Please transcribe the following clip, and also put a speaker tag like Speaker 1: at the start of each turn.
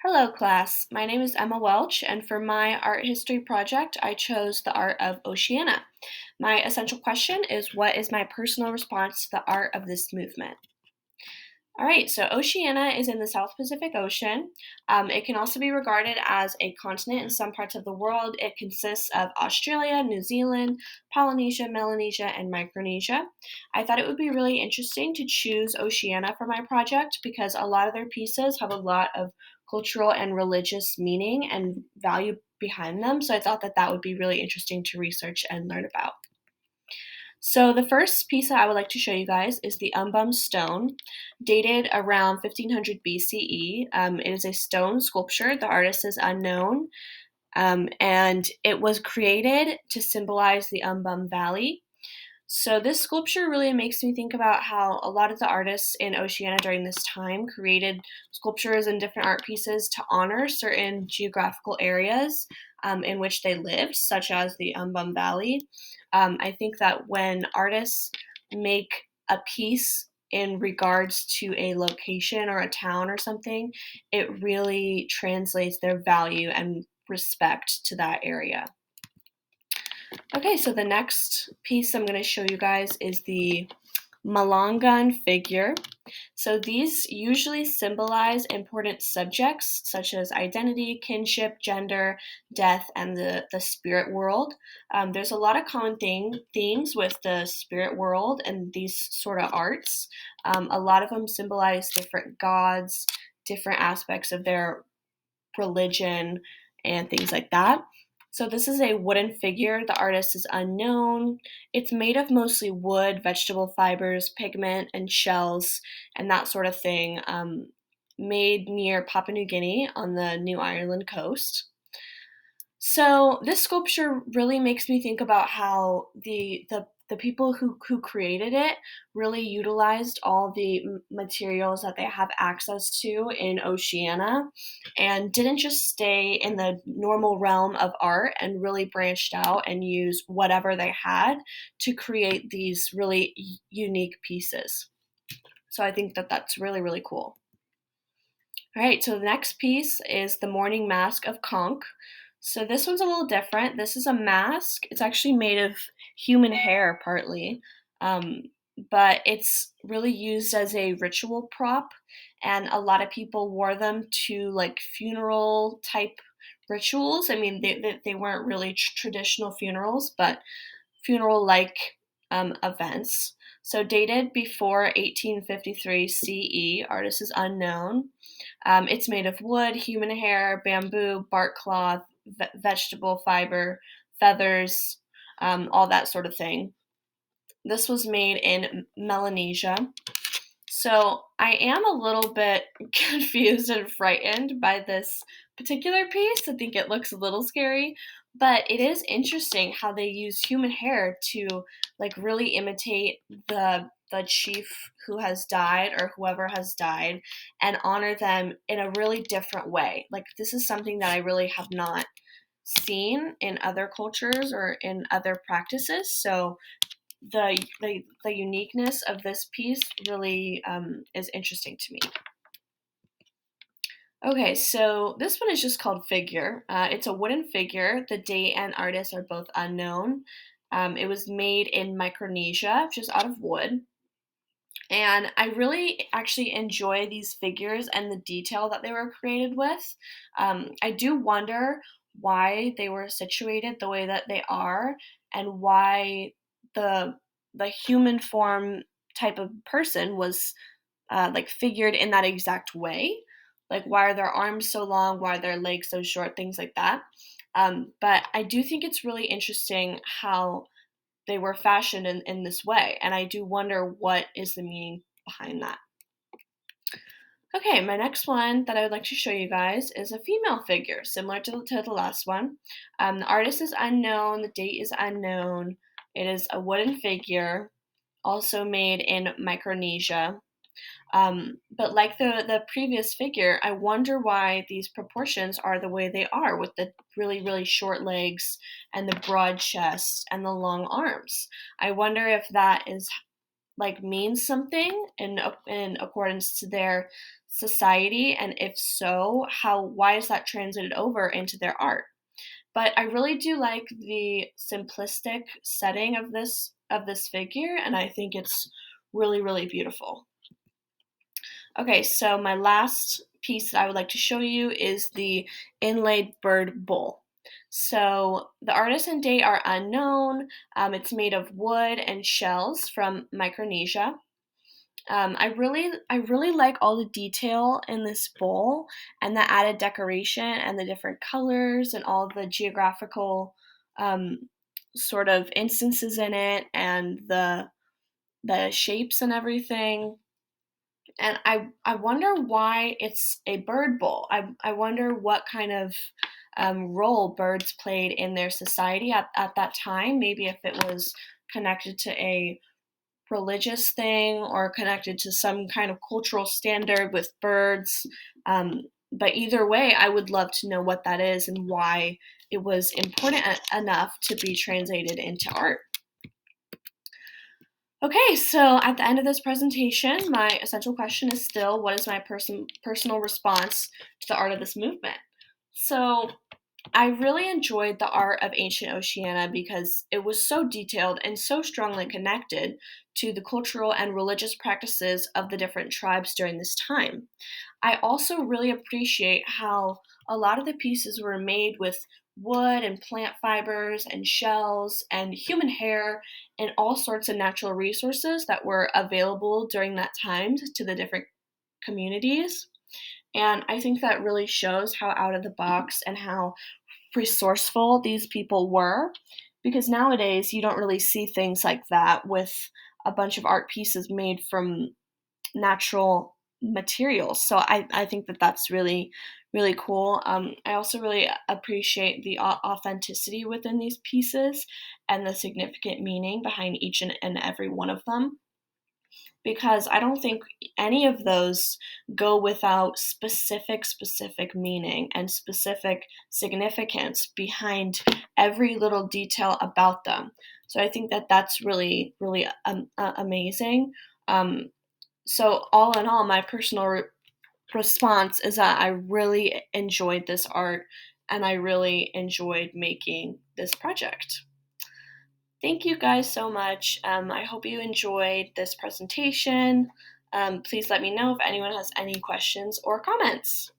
Speaker 1: Hello, class. My name is Emma Welch, and for my art history project, I chose the art of Oceania. My essential question is, what is my personal response to the art of this movement? All right, so Oceania is in the South Pacific Ocean. It can also be regarded as a continent in some parts of the world. It consists of Australia, New Zealand, Polynesia, Melanesia, and Micronesia. I thought it would be really interesting to choose Oceania for my project because a lot of their pieces have a lot of cultural and religious meaning and value behind them. So I thought that that would be really interesting to research and learn about. So the first piece that I would like to show you guys is the Stone, dated around 1500 BCE. It is a stone sculpture. The artist is unknown, and it was created to symbolize the Valley. So this sculpture really makes me think about how a lot of the artists in Oceania during this time created sculptures and different art pieces to honor certain geographical areas in which they lived, such as the Valley. I think that when artists make a piece in regards to a location or a town or something, it really translates their value and respect to that area. Okay, so the next piece I'm going to show you guys is the Malangan figure. So these usually symbolize important subjects such as identity, kinship, gender, death, and the spirit world. There's a lot of common themes with the spirit world and these sort of arts. A lot of them symbolize different gods, different aspects of their religion, and things like that. So this is a wooden figure. The artist is unknown. It's made of mostly wood, vegetable fibers, pigment, and shells, and that sort of thing, made near Papua New Guinea on the New Ireland coast. So this sculpture really makes me think about how the people who created it really utilized all the materials that they have access to in Oceania and didn't just stay in the normal realm of art and really branched out and used whatever they had to create these really unique pieces. So I think that that's really, really cool. All right, so the next piece is the Morning Mask of Conch. So this one's a little different. This is a mask. It's actually made of human hair partly, um, but it's really used as a ritual prop, and a lot of people wore them to like funeral type rituals. I mean, they weren't really traditional funerals, but funeral like events. So dated before 1853 CE, artist is unknown. It's made of wood, human hair, bamboo, bark cloth, vegetable fiber, feathers, all that sort of thing. This was made in Melanesia. So I am a little bit confused and frightened by this particular piece. I think it looks a little scary, but it is interesting how they use human hair to like really imitate the chief who has died or whoever has died and honor them in a really different way. Like this is something that I really have not seen in other cultures or in other practices. So the uniqueness of this piece really is interesting to me. Okay, so this one is just called Figure. It's a wooden figure. The date and artist are both unknown. It was made in Micronesia, which is out of wood. And I really actually enjoy these figures and the detail that they were created with. I do wonder why they were situated the way that they are and why the the human form type of person was like figured in that exact way. Like why are their arms so long? Why are their legs so short? Things like that. But I do think it's really interesting how they were fashioned in this way. And I do wonder what is the meaning behind that. Okay, my next one that I would like to show you guys is a female figure, similar to the last one. The artist is unknown, the date is unknown. It is a wooden figure, also made in Micronesia. But like the previous figure, I wonder why these proportions are the way they are with the really, really short legs and the broad chest and the long arms. I wonder if that is like means something in accordance to their society? And if so, why is that translated over into their art? But I really do like the simplistic setting of this figure, and I think it's really, really beautiful. Okay, so my last piece that I would like to show you is the inlaid bird bowl. So the artist and date are unknown. It's made of wood and shells from Micronesia. I really like all the detail in this bowl and the added decoration and the different colors and all the geographical um, sort of instances in it and the shapes and everything. And I wonder why it's a bird bowl. I wonder what kind of role birds played in their society at that time. Maybe if it was connected to a religious thing or connected to some kind of cultural standard with birds. But either way, I would love to know what that is and why it was important enough to be translated into art. Okay, so at the end of this presentation, my essential question is still, what is my personal response to the art of this movement? So I really enjoyed the art of ancient Oceania because it was so detailed and so strongly connected to the cultural and religious practices of the different tribes during this time. I also really appreciate how a lot of the pieces were made with wood and plant fibers and shells and human hair and all sorts of natural resources that were available during that time to the different communities. And I think that really shows how out of the box and how resourceful these people were, because nowadays you don't really see things like that with a bunch of art pieces made from natural materials. So I think that that's really, really cool. I also really appreciate the authenticity within these pieces and the significant meaning behind each and every one of them, because I don't think any of those go without specific meaning and specific significance behind every little detail about them. So I think that that's really, really amazing. Um, so all in all, my personal response is that I really enjoyed this art and I really enjoyed making this project. Thank you guys so much. I hope you enjoyed this presentation. Please let me know if anyone has any questions or comments.